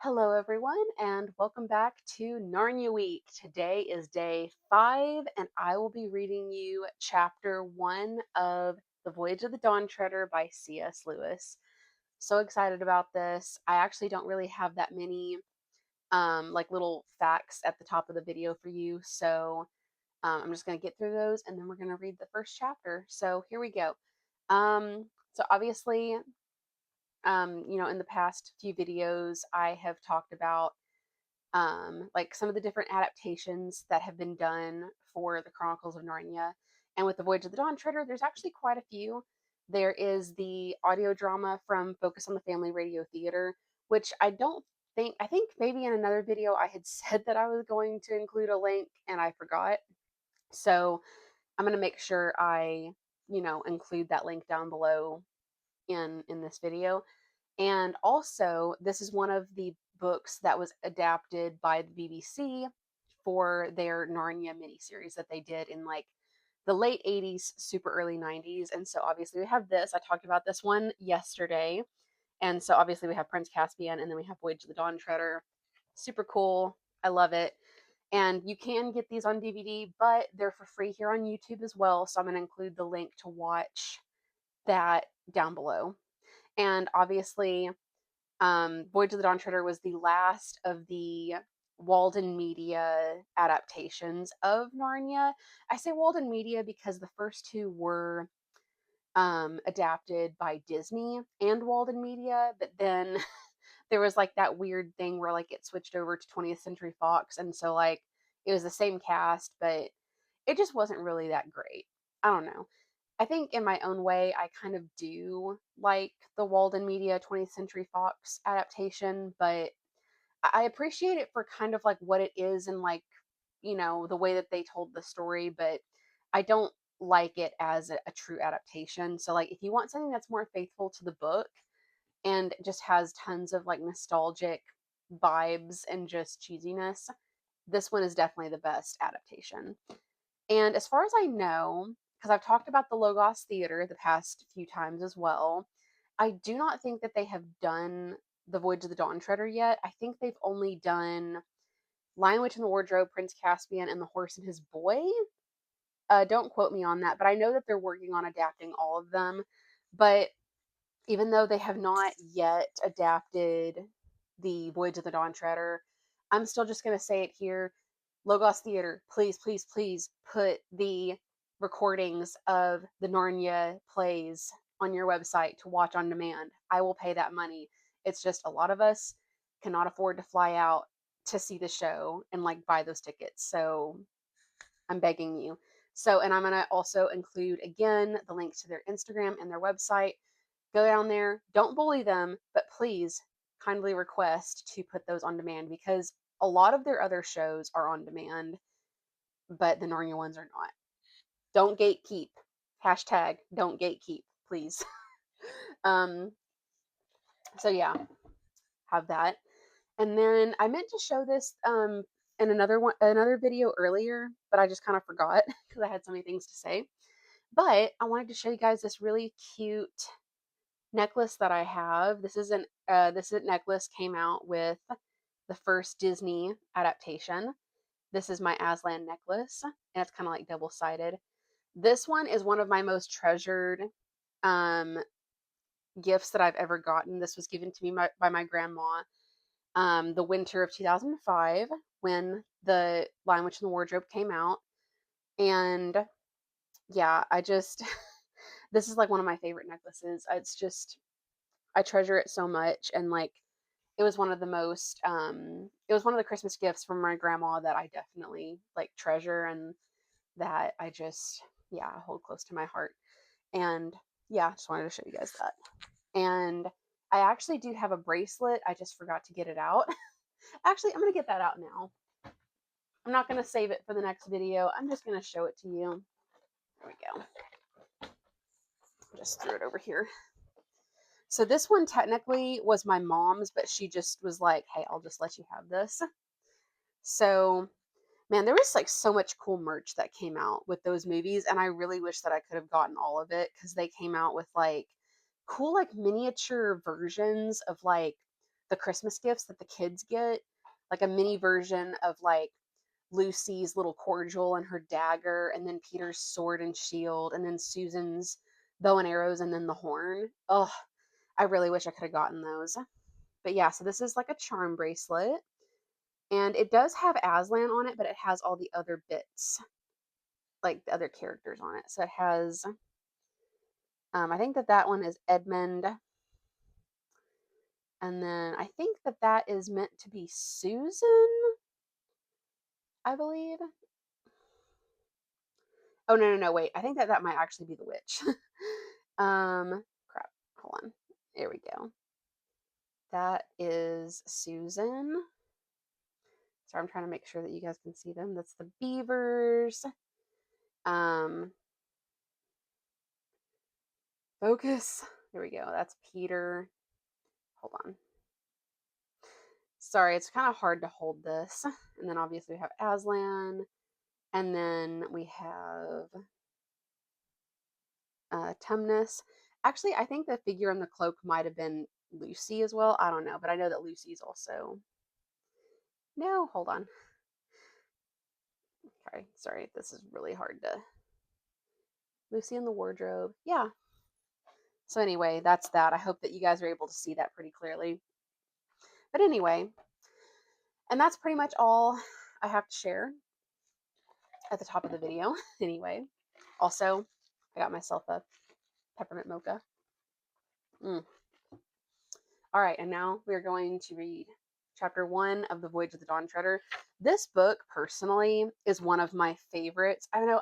Hello, everyone, and welcome back to Narnia Week. Today is day 5, and I will be reading you chapter 1 of The Voyage of the Dawn Treader by C.S. Lewis. So excited about this. I actually don't really have that many like little facts at the top of the video for you, so I'm just going to get through those and then we're going to read the first chapter. So here we go. So obviously, in the past few videos, I have talked about like some of the different adaptations that have been done for the Chronicles of Narnia. And with the Voyage of the Dawn Treader, there's actually quite a few. There is the audio drama from Focus on the Family Radio Theater, which I think maybe in another video I had said that I was going to include a link and I forgot. So I'm going to make sure I, include that link down below in this video. And also, this is one of the books that was adapted by the BBC for their Narnia miniseries that they did in like the late 80s, super early 90s. And so obviously we have this. I talked about this one yesterday. And so obviously we have Prince Caspian and then we have Voyage of the Dawn Treader. Super cool. I love it. And you can get these on DVD, but they're for free here on YouTube as well. So I'm going to include the link to watch that down below. And obviously, Voyage of the Dawn Treader was the last of the Walden Media adaptations of Narnia. I say Walden Media because the first two were adapted by Disney and Walden Media, but then there was like that weird thing where like it switched over to 20th Century Fox, and so like it was the same cast, but it just wasn't really that great. I don't know. I think in my own way, I kind of do like the Walden Media 20th Century Fox adaptation, but I appreciate it for kind of like what it is and like, the way that they told the story, but I don't like it as a true adaptation. So, like, if you want something that's more faithful to the book and just has tons of like nostalgic vibes and just cheesiness, this one is definitely the best adaptation. And as far as I know, because I've talked about the Logos Theater the past few times as well, I do not think that they have done the Voyage of the Dawn Treader yet. I think they've only done Lion, Witch, and the Wardrobe, Prince Caspian, and the Horse and His Boy. Don't quote me on that, but I know that they're working on adapting all of them. But even though they have not yet adapted the Voyage of the Dawn Treader, I'm still just going to say it here. Logos Theater, please, please, please put the recordings of the Narnia plays on your website to watch on demand. I will pay that money. It's just a lot of us cannot afford to fly out to see the show and like buy those tickets. So I'm begging you. So, and I'm going to also include again the links to their Instagram and their website. Go down there, don't bully them, but please kindly request to put those on demand because a lot of their other shows are on demand, but the Narnia ones are not. Don't gatekeep. Hashtag don't gatekeep, please. um, so yeah, have that. And then I meant to show this in another video earlier, but I just kind of forgot because I had so many things to say. But I wanted to show you guys this really cute necklace that I have. This necklace came out with the first Disney adaptation. This is my Aslan necklace, and it's kind of like double sided. This one is one of my most treasured um, gifts that I've ever gotten. This was given to me by my grandma the winter of 2005 when the Lion, Witch, and the Wardrobe came out. And yeah, this is like one of my favorite necklaces. It's just, I treasure it so much. And like, it was one of the Christmas gifts from my grandma that I definitely like treasure and that I just, yeah, hold close to my heart. And yeah, just wanted to show you guys that. And I actually do have a bracelet. I just forgot to get it out. Actually, I'm going to get that out now. I'm not going to save it for the next video. I'm just going to show it to you. There we go. Just threw it over here. So this one technically was my mom's, but she just was like, hey, I'll just let you have this. So, man, there was like so much cool merch that came out with those movies. And I really wish that I could have gotten all of it because they came out with like cool, like miniature versions of like the Christmas gifts that the kids get, like a mini version of like Lucy's little cordial and her dagger, and then Peter's sword and shield, and then Susan's bow and arrows, and then the horn. Oh, I really wish I could have gotten those. But yeah, so this is like a charm bracelet, and it does have Aslan on it, but it has all the other bits, like the other characters on it. So it has, I think that that one is Edmund, and then I think that that is meant to be Susan, I believe. Oh no, no, no, wait. I think that that might actually be the witch. Crap. Hold on. There we go. That is Susan. So I'm trying to make sure that you guys can see them. That's the beavers. Um, Focus. There we go. That's Peter. Hold on. Sorry, it's kind of hard to hold this. And then obviously we have Aslan. And then we have Tumnus. Actually, I think the figure in the cloak might have been Lucy as well. I don't know, but I know that Lucy's also. No, hold on. Okay, sorry, this is really hard to. Lucy in the wardrobe. Yeah. So anyway, that's that. I hope that you guys are able to see that pretty clearly. But anyway, and that's pretty much all I have to share at the top of the video. Anyway, also, I got myself a peppermint mocha. Mm. All right, and now we're going to read chapter 1 of The Voyage of the Dawn Treader. This book, personally, is one of my favorites. I don't know.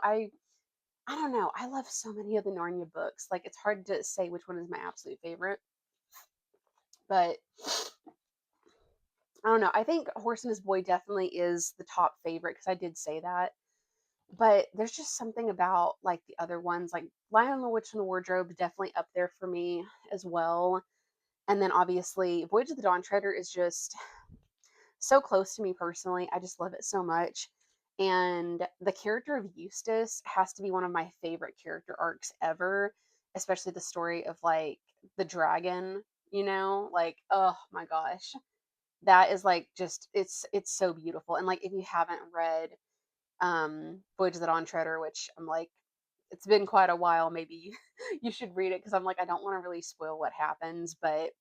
I love so many of the Narnia books. Like, it's hard to say which one is my absolute favorite. But I don't know. I think Horse and His Boy definitely is the top favorite because I did say that. But there's just something about like the other ones, like Lion, the Witch, and the Wardrobe, definitely up there for me as well. And then obviously, Voyage of the Dawn Treader is just so close to me personally. I just love it so much. And the character of Eustace has to be one of my favorite character arcs ever, especially the story of like the dragon, like oh my gosh. That is like just it's so beautiful. And like if you haven't read Voyage of the Dawn Treader, which I'm like it's been quite a while, maybe you should read it because I'm like I don't want to really spoil what happens, but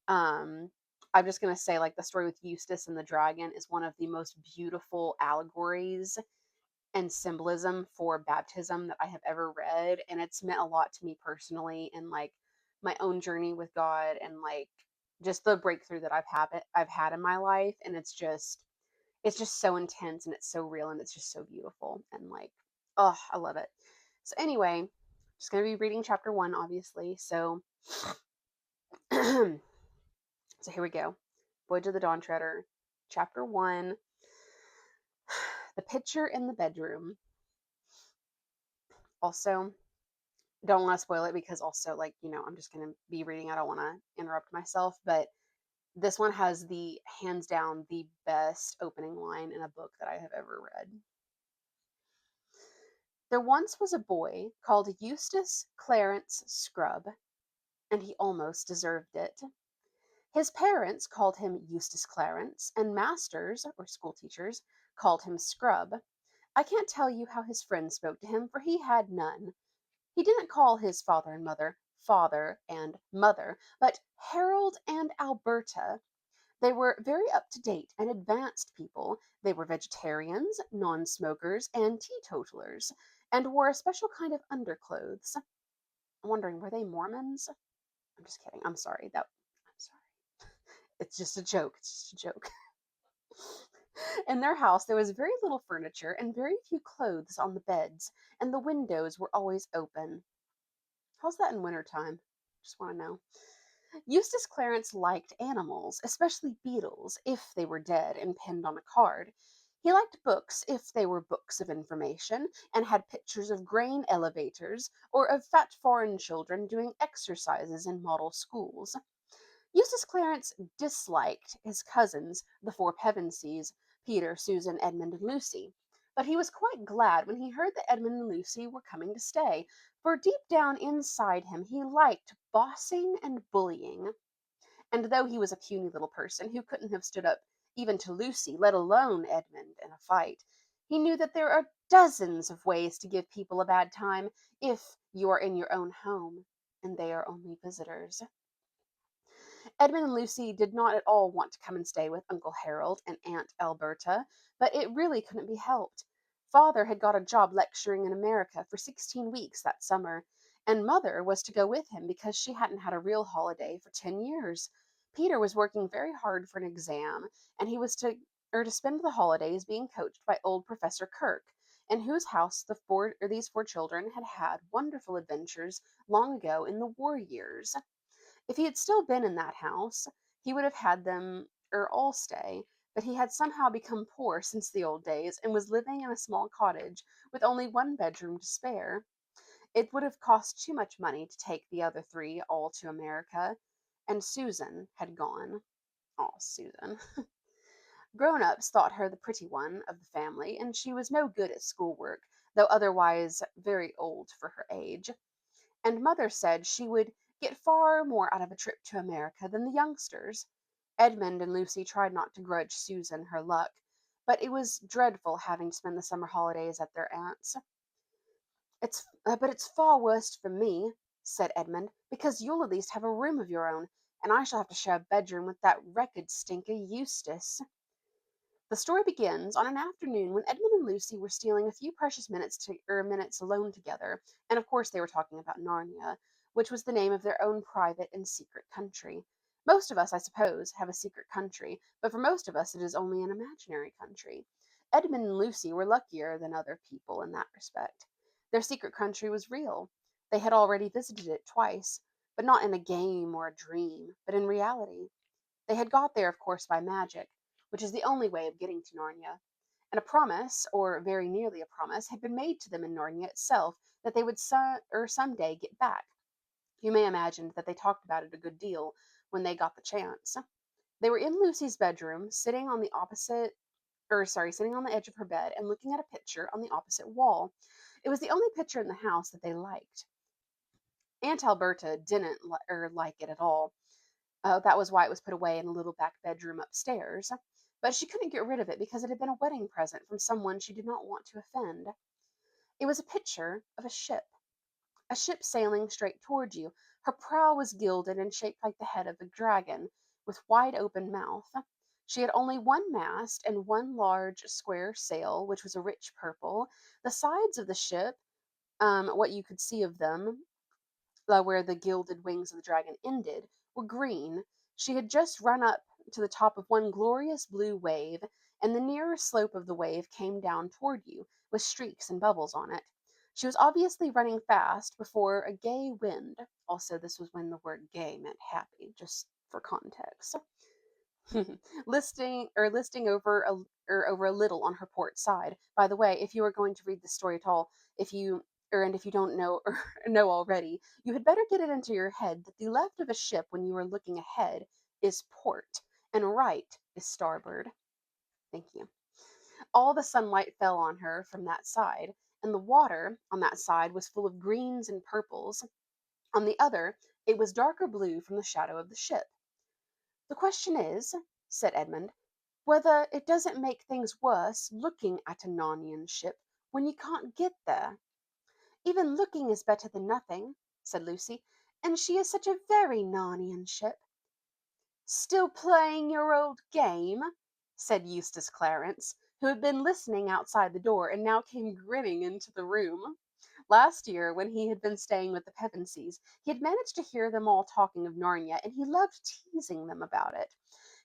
um, I'm just gonna say, like, the story with Eustace and the dragon is one of the most beautiful allegories and symbolism for baptism that I have ever read, and it's meant a lot to me personally in like my own journey with God and like just the breakthrough that I've had in my life, and it's just so intense and it's so real and it's just so beautiful and like oh, I love it. So anyway, just gonna be reading chapter 1, obviously. So So here we go. Voyage of the Dawn Treader, Chapter 1, The Picture in the Bedroom. Also, don't want to spoil it because also, like, I'm just going to be reading. I don't want to interrupt myself, but this one has the hands down the best opening line in a book that I have ever read. There once was a boy called Eustace Clarence Scrubb, and he almost deserved it. His parents called him Eustace Clarence, and masters, or school teachers, called him Scrub. I can't tell you how his friends spoke to him, for he had none. He didn't call his father and mother father and mother, but Harold and Alberta. They were very up to date and advanced people. They were vegetarians, non smokers, and teetotalers, and wore a special kind of underclothes. I'm wondering, were they Mormons? I'm just kidding. I'm sorry. I'm sorry. It's just a joke. It's just a joke. In their house, there was very little furniture and very few clothes on the beds, and the windows were always open. How's that in wintertime? Just want to know. Eustace Clarence liked animals, especially beetles, if they were dead and pinned on a card. He liked books if they were books of information and had pictures of grain elevators or of fat foreign children doing exercises in model schools. Eustace Clarence disliked his cousins, the four Pevensies, Peter, Susan, Edmund, and Lucy. But he was quite glad when he heard that Edmund and Lucy were coming to stay, for deep down inside him he liked bossing and bullying. And though he was a puny little person who couldn't have stood up even to Lucy, let alone Edmund, in a fight, he knew that there are dozens of ways to give people a bad time if you are in your own home and they are only visitors. Edmund and Lucy did not at all want to come and stay with Uncle Harold and Aunt Alberta, but it really couldn't be helped. Father had got a job lecturing in America for 16 weeks that summer, and Mother was to go with him because she hadn't had a real holiday for 10 years. Peter was working very hard for an exam, and he was to spend the holidays being coached by old Professor Kirk, in whose house these four children had had wonderful adventures long ago in the war years. If he had still been in that house, he would have had them all stay, but he had somehow become poor since the old days and was living in a small cottage with only one bedroom to spare. It would have cost too much money to take the other three all to America, and Susan had gone. Oh, Susan. Grown ups thought her the pretty one of the family, and she was no good at schoolwork, though otherwise very old for her age, and Mother said she would get far more out of a trip to America than the youngsters. Edmund and Lucy tried not to grudge Susan her luck, but it was dreadful having to spend the summer holidays at their aunt's. But it's far worse for me, said Edmund, because you'll at least have a room of your own, and I shall have to share a bedroom with that wretched stinker Eustace. The story begins on an afternoon when Edmund and Lucy were stealing a few precious minutes alone together, and of course they were talking about Narnia, which was the name of their own private and secret country. Most of us, I suppose, have a secret country, but for most of us it is only an imaginary country. Edmund and Lucy were luckier than other people in that respect. Their secret country was real. They had already visited it twice, but not in a game or a dream, but in reality. They had got there, of course, by magic, which is the only way of getting to Narnia, and a promise, or very nearly a promise, had been made to them in Narnia itself that they would some day get back. You may imagine that they talked about it a good deal when they got the chance. They were in Lucy's bedroom, sitting on the edge of her bed and looking at a picture on the opposite wall. It was the only picture in the house that they liked. Aunt Alberta didn't like it at all. That was why it was put away in a little back bedroom upstairs. But she couldn't get rid of it because it had been a wedding present from someone she did not want to offend. It was a picture of a ship sailing straight toward you. Her prow was gilded and shaped like the head of a dragon, with wide open mouth. She had only one mast and one large square sail, which was a rich purple. The sides of the ship, what you could see of them, where the gilded wings of the dragon ended, were green. She had just run up to the top of one glorious blue wave, and the nearer slope of the wave came down toward you, with streaks and bubbles on it. She was obviously running fast before a gay wind. Also, this was when the word gay meant happy, just for context. Listing over a little on her port side. By the way, if you are going to read this story at all, if you and if you don't know or know already, you had better get it into your head that the left of a ship when you are looking ahead is port and right is starboard. Thank you. All the sunlight fell on her from that side, and the water on that side was full of greens and purples. On the other, it was darker blue from the shadow of the ship. The question is, said Edmund, whether it doesn't make things worse looking at a Narnian ship when you can't get there. Even looking is better than nothing, said Lucy, and she is such a very Narnian ship. Still playing your old game? Said Eustace Clarence, who had been listening outside the door and now came grinning into the room. Last year, when he had been staying with the Pevensies, he had managed to hear them all talking of Narnia, and he loved teasing them about it.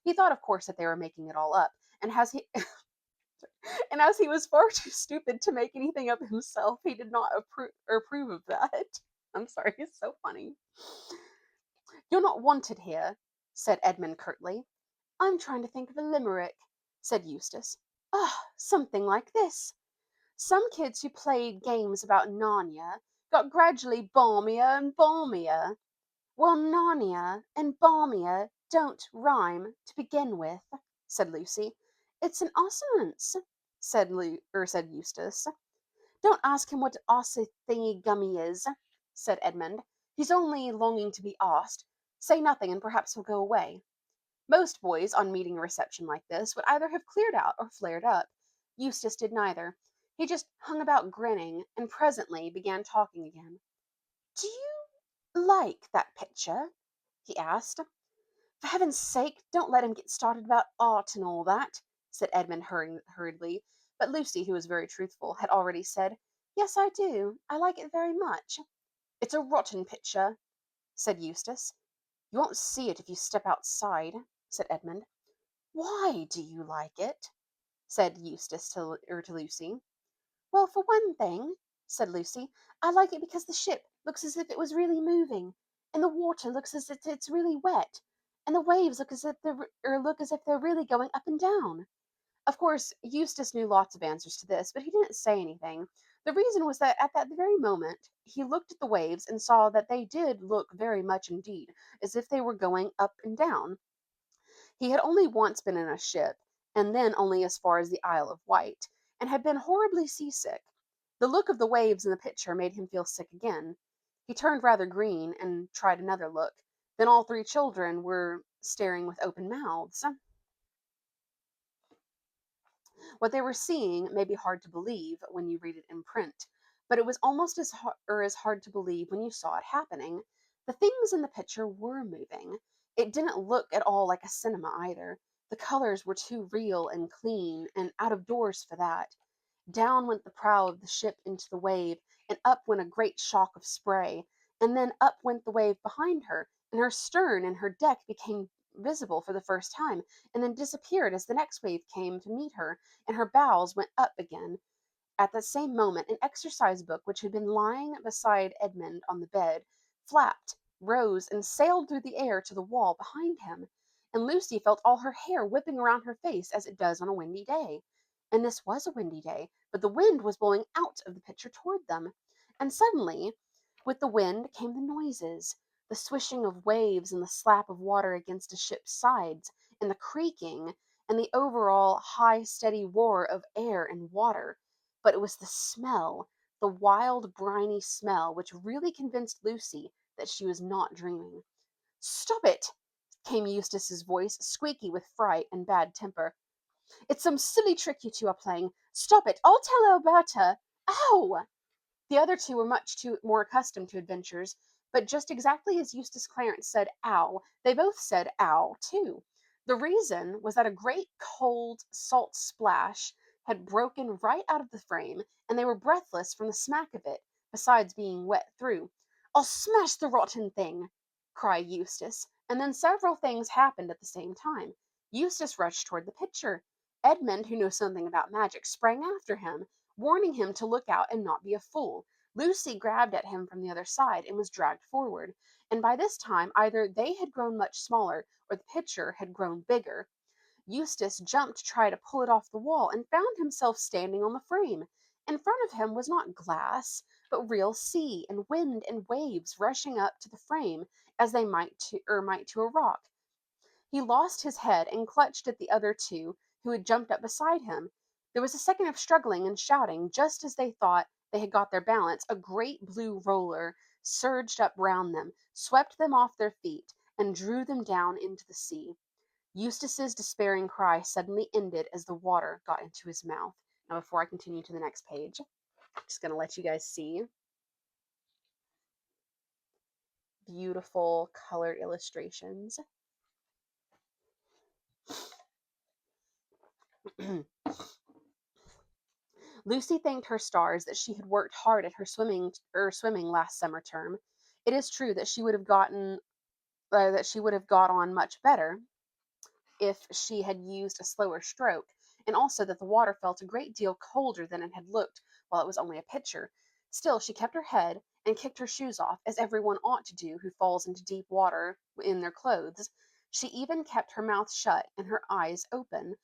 He thought, of course, that they were making it all up, and as he was far too stupid to make anything up himself, he did not approve of that. I'm sorry, it's so funny. You're not wanted here, said Edmund curtly. I'm trying to think of a limerick, said Eustace. Ah, something like this. Some kids who played games about Narnia got gradually balmier and balmier. Well, Narnia and balmier don't rhyme to begin with, said Lucy. It's an assonance, said Eustace. Don't ask him what ossy thingy gummy is, said Edmund. He's only longing to be asked. Say nothing and perhaps he'll go away. Most boys, on meeting a reception like this, would either have cleared out or flared up. Eustace did neither. He just hung about grinning, and presently began talking again. Do you like that picture? He asked. For heaven's sake, don't let him get started about art and all that, said Edmund hurriedly. But Lucy, who was very truthful, had already said, Yes, I do. I like it very much. It's a rotten picture, said Eustace. You won't see it if you step outside, said Edmund. Why do you like it? Said Eustace to Lucy. Well, for one thing, said Lucy, I like it because the ship looks as if it was really moving, and the water looks as if it's really wet, and the waves look as if they're really going up and down. Of course, Eustace knew lots of answers to this, but he didn't say anything. The reason was that at that very moment he looked at the waves and saw that they did look very much indeed as if they were going up and down. He had only once been in a ship, and then only as far as the Isle of Wight, and had been horribly seasick. The look of the waves in the picture made him feel sick again. He turned rather green, and tried another look. Then all three children were staring with open mouths. What they were seeing may be hard to believe when you read it in print, but it was almost as hard to believe when you saw it happening. The things in the picture were moving. It didn't look at all like a cinema either. The colors were too real and clean and out of doors for that. Down went the prow of the ship into the wave, and up went a great shock of spray, and then up went the wave behind her, and her stern and her deck became visible for the first time, and then disappeared as the next wave came to meet her, and her bows went up again. At that same moment an exercise book which had been lying beside Edmund on the bed flapped, rose, and sailed through the air to the wall behind him, and Lucy felt all her hair whipping around her face as it does on a windy day. And this was a windy day, but the wind was blowing out of the picture toward them. And suddenly, with the wind came the noises, the swishing of waves and the slap of water against a ship's sides, and the creaking, and the overall high steady roar of air and water. But it was the smell, the wild, briny smell, which really convinced Lucy that she was not dreaming. Stop it! Came Eustace's voice, squeaky with fright and bad temper. It's some silly trick you two are playing. Stop it! I'll tell Alberta. Ow! The other two were more accustomed to adventures, but just exactly as Eustace Clarence said "ow," they both said "ow" too. The reason was that a great cold, salt splash had broken right out of the frame, and they were breathless from the smack of it, besides being wet through. "I'll smash the rotten thing!" cried Eustace, and then several things happened at the same time. Eustace rushed toward the picture. Edmund, who knew something about magic, sprang after him, warning him to look out and not be a fool. Lucy grabbed at him from the other side and was dragged forward, and by this time either they had grown much smaller or the pitcher had grown bigger. Eustace jumped to try to pull it off the wall and found himself standing on the frame. In front of him was not glass, but real sea and wind and waves rushing up to the frame as they might to a rock. He lost his head and clutched at the other two who had jumped up beside him. There was a second of struggling and shouting. Just as they thought they had got their balance, a great blue roller surged up round them, swept them off their feet, and drew them down into the sea. Eustace's despairing cry suddenly ended as the water got into his mouth. Now, before I continue to the next page, I'm just going to let you guys see beautiful colored illustrations. Lucy thanked her stars that she had worked hard at her swimming last summer term. It is true that she would have got on much better if she had used a slower stroke, and also that the water felt a great deal colder than it had looked while it was only a pitcher. Still, she kept her head and kicked her shoes off, as everyone ought to do who falls into deep water in their clothes. She even kept her mouth shut and her eyes open.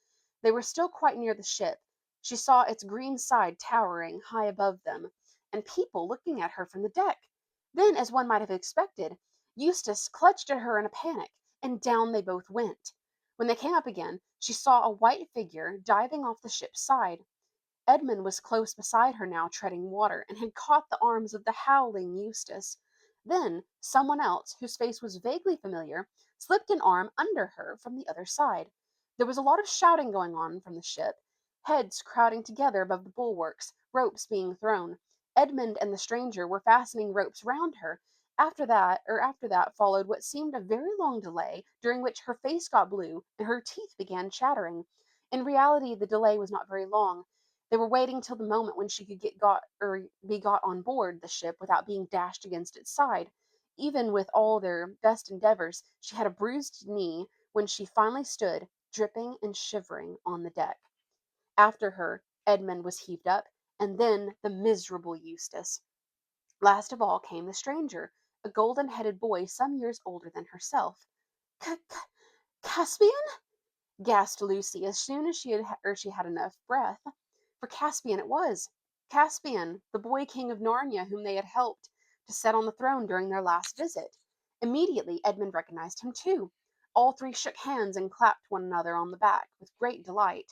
They were still quite near the ship. She saw its green side towering high above them, and people looking at her from the deck. Then, as one might have expected, Eustace clutched at her in a panic, and down they both went. When they came up again, she saw a white figure diving off the ship's side. Edmund was close beside her now, treading water, and had caught the arms of the howling Eustace. Then someone else, whose face was vaguely familiar, slipped an arm under her from the other side. There was a lot of shouting going on from the ship, heads crowding together above the bulwarks, ropes being thrown. Edmund and the stranger were fastening ropes round her. After that followed what seemed a very long delay, during which her face got blue and her teeth began chattering. In reality, the delay was not very long. They were waiting till the moment when she could be got on board the ship without being dashed against its side. Even with all their best endeavors, she had a bruised knee when she finally stood, dripping and shivering, on the deck. After her, Edmund was heaved up, and then the miserable Eustace. Last of all came the stranger, a golden-headed boy some years older than herself. Caspian? Gasped Lucy as soon as she had enough breath. For Caspian it was. Caspian, the boy king of Narnia whom they had helped to set on the throne during their last visit. Immediately Edmund recognized him too. All three shook hands and clapped one another on the back with great delight.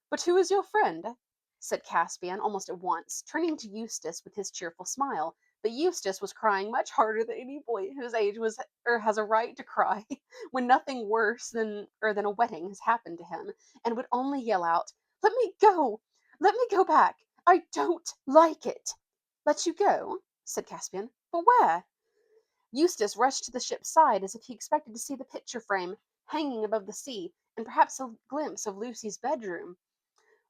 "But who is your friend?" said Caspian almost at once, turning to Eustace with his cheerful smile. But Eustace was crying much harder than any boy whose age was or has a right to cry when nothing worse than a wetting has happened to him, and would only yell out, "Let me go! Let me go back! I don't like it!" "Let you go?" said Caspian. "But where?" Eustace rushed to the ship's side as if he expected to see the picture frame hanging above the sea, and perhaps a glimpse of Lucy's bedroom.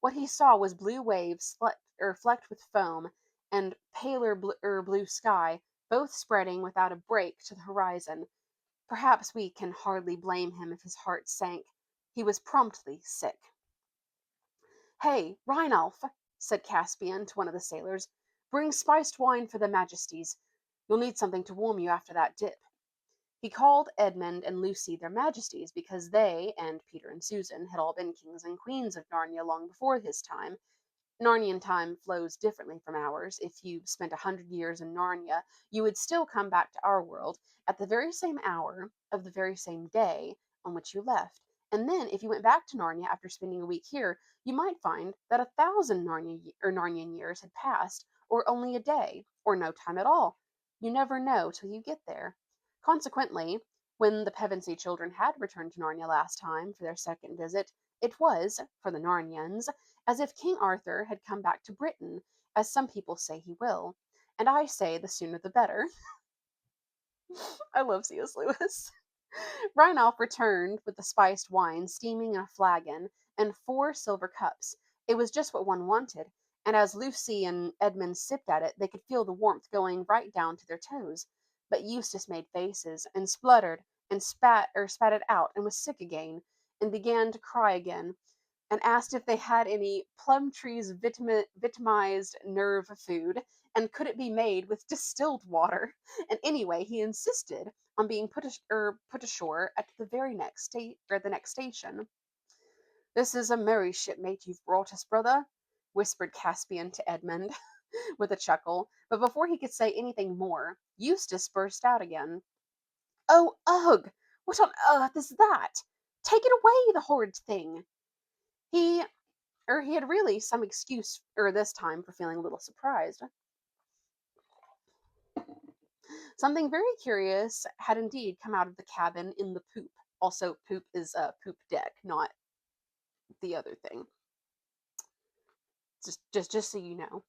What he saw was blue waves flecked with foam, and paler blue sky, both spreading without a break to the horizon. Perhaps we can hardly blame him if his heart sank. He was promptly sick. "Hey, Reinalf," said Caspian to one of the sailors, "bring spiced wine for the Majesties. You'll need something to warm you after that dip." He called Edmund and Lucy their Majesties because they, and Peter and Susan, had all been kings and queens of Narnia long before his time. Narnian time flows differently from ours. If you spent 100 years in Narnia, you would still come back to our world at the very same hour of the very same day on which you left. And then, if you went back to Narnia after spending a week here, you might find that 1,000 Narnian years had passed, or only a day, or no time at all. You never know till you get there. Consequently, when the Pevensey children had returned to Narnia last time for their second visit, it was, for the Narnians, as if King Arthur had come back to Britain, as some people say he will. And I say the sooner the better. I love C.S. Lewis. Reinalf returned with the spiced wine steaming in a flagon and 4 silver cups. It was just what one wanted, and as Lucy and Edmund sipped at it, they could feel the warmth going right down to their toes. But Eustace made faces, and spluttered, and spat it out, and was sick again, and began to cry again, and asked if they had any Plumtree's vitamized nerve food, and could it be made with distilled water. And anyway, he insisted on being put ashore at the next station. "This is a merry shipmate you've brought us, brother," whispered Caspian to Edmund, with a chuckle. But before he could say anything more, Eustace burst out again. "Oh, ugh! What on earth is that? Take it away, the horrid thing!" He he had really some excuse this time for feeling a little surprised. Something very curious had indeed come out of the cabin in the poop. Also, poop is a poop deck, not the other thing. Just so you know.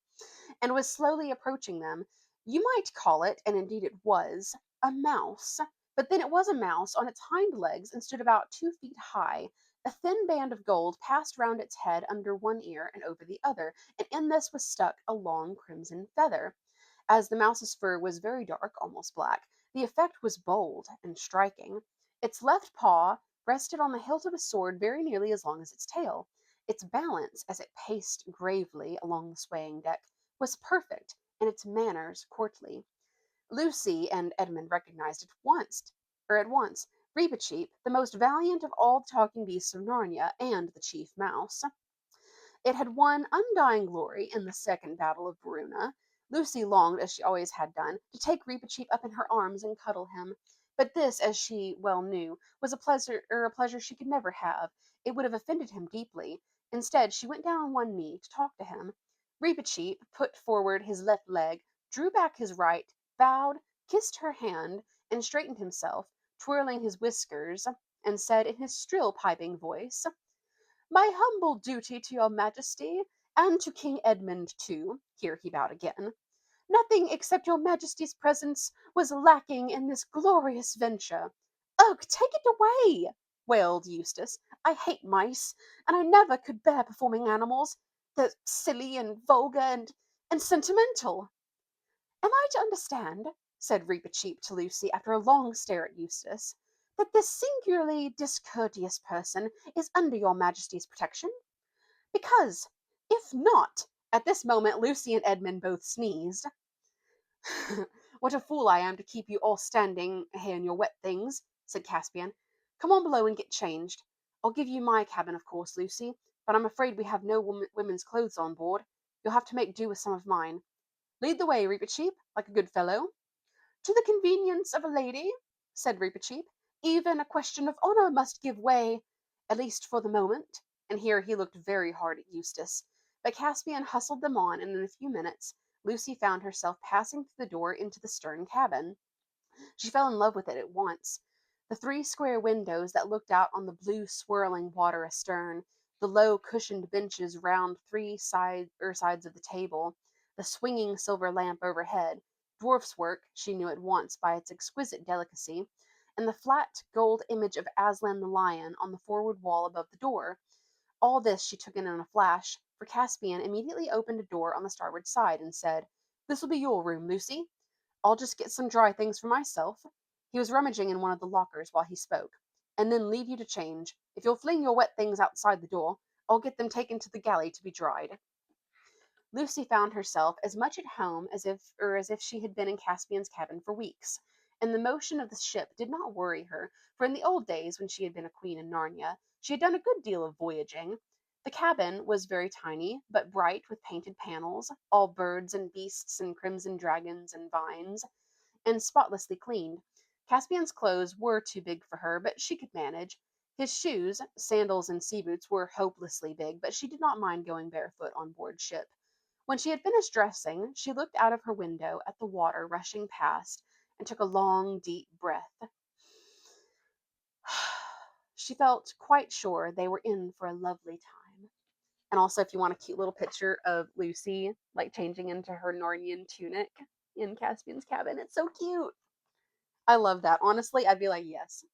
And was slowly approaching them. You might call it, and indeed it was, a mouse. But then it was a mouse on its hind legs and stood about 2 feet high. A thin band of gold passed round its head under one ear and over the other, and in this was stuck a long crimson feather. As the mouse's fur was very dark, almost black, the effect was bold and striking. Its left paw rested on the hilt of a sword very nearly as long as its tail. Its balance, as it paced gravely along the swaying deck, was perfect, and its manners courtly. Lucy and Edmund recognized at once Reepicheep, the most valiant of all the talking beasts of Narnia, and the chief mouse. It had won undying glory in the second battle of Verona. Lucy longed, as she always had done, to take Reepicheep up in her arms and cuddle him. But this, as she well knew, was a pleasure she could never have. It would have offended him deeply. Instead, she went down on one knee to talk to him. Reepicheep put forward his left leg, drew back his right, bowed, kissed her hand, and straightened himself, twirling his whiskers, and said in his shrill piping voice, "My humble duty to your majesty, and to King Edmund too," here he bowed again. "Nothing except your majesty's presence was lacking in this glorious venture." "Ugh, take it away!" wailed Eustace. "I hate mice, and I never could bear performing animals. They're silly and vulgar and sentimental." "Am I to understand," said Reepicheep to Lucy after a long stare at Eustace, "that this singularly discourteous person is under your majesty's protection? Because, if not—" At this moment Lucy and Edmund both sneezed. "What a fool I am to keep you all standing here in your wet things," said Caspian. "Come on below and get changed. I'll give you my cabin, of course, Lucy, but I'm afraid we have no women's clothes on board. You'll have to make do with some of mine. Lead the way, Reepicheep, like a good fellow." "To the convenience of a lady," said Reepicheep, "even a question of honour must give way, at least for the moment." And here he looked very hard at Eustace. But Caspian hustled them on, and in a few minutes Lucy found herself passing through the door into the stern cabin. She fell in love with it at once. The three square windows that looked out on the blue swirling water astern, the low cushioned benches round sides of the table, the swinging silver lamp overhead, dwarf's work, she knew at once by its exquisite delicacy, and the flat gold image of Aslan the lion on the forward wall above the door. All this she took in a flash, for Caspian immediately opened a door on the starboard side and said, "This will be your room, Lucy. I'll just get some dry things for myself." He was rummaging in one of the lockers while he spoke. "And then leave you to change. If you'll fling your wet things outside the door, I'll get them taken to the galley to be dried." Lucy found herself as much at home as if she had been in Caspian's cabin for weeks, and the motion of the ship did not worry her, for in the old days when she had been a queen in Narnia, she had done a good deal of voyaging. The cabin was very tiny, but bright with painted panels, all birds and beasts and crimson dragons and vines, and spotlessly cleaned. Caspian's clothes were too big for her, but she could manage. His shoes, sandals and sea boots, were hopelessly big, but she did not mind going barefoot on board ship. When she had finished dressing, she looked out of her window at the water rushing past and took a long, deep breath. She felt quite sure they were in for a lovely time. And also, if you want a cute little picture of Lucy, like changing into her Narnian tunic in Caspian's cabin, it's so cute. I love that. Honestly, I'd be like, yes.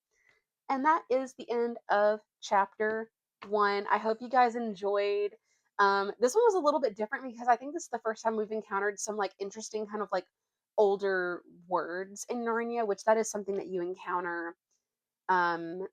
And that is the end of chapter 1. I hope you guys enjoyed. This one was a little bit different because I think this is the first time we've encountered some like interesting kind of like older words in Narnia, which that is something that you encounter um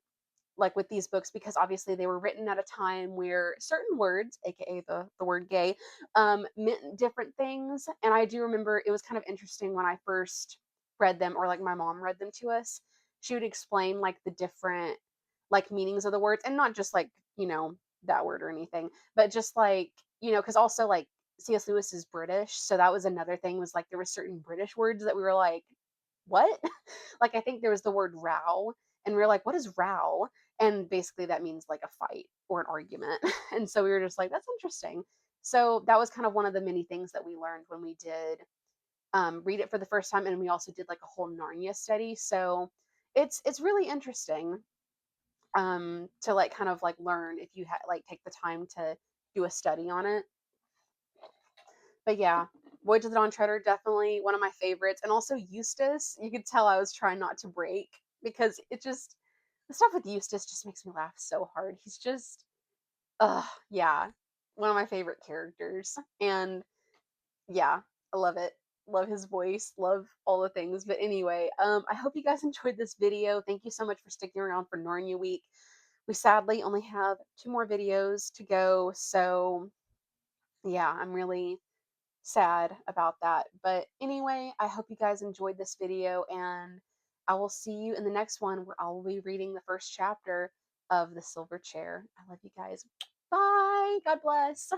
like with these books, because obviously they were written at a time where certain words, aka the word gay, meant different things. And I do remember it was kind of interesting when I first read them, or like my mom read them to us. She would explain like the different like meanings of the words, and not just like, that word or anything, but just like, because also like C.S. Lewis is British, so that was another thing, was like there were certain British words that we were like, what? Like I think there was the word row, and we were like, what is row? And basically that means like a fight or an argument. And so we were just like, that's interesting. So that was kind of one of the many things that we learned when we did read it for the first time, and we also did like a whole Narnia study. So it's really interesting to like kind of like learn if you like take the time to do a study on it. But yeah, Voyage of the Dawn Treader, definitely one of my favorites. And also Eustace, you could tell I was trying not to break, because the stuff with Eustace just makes me laugh so hard. He's just, yeah, one of my favorite characters. And yeah, I love it. Love his voice, love all the things. But anyway, I hope you guys enjoyed this video. Thank you so much for sticking around for Narnia Week. We sadly only have 2 more videos to go, so yeah, I'm really sad about that. But anyway, I hope you guys enjoyed this video, and I will see you in the next one, where I will be reading the first chapter of The Silver Chair. I love you guys. Bye. God bless.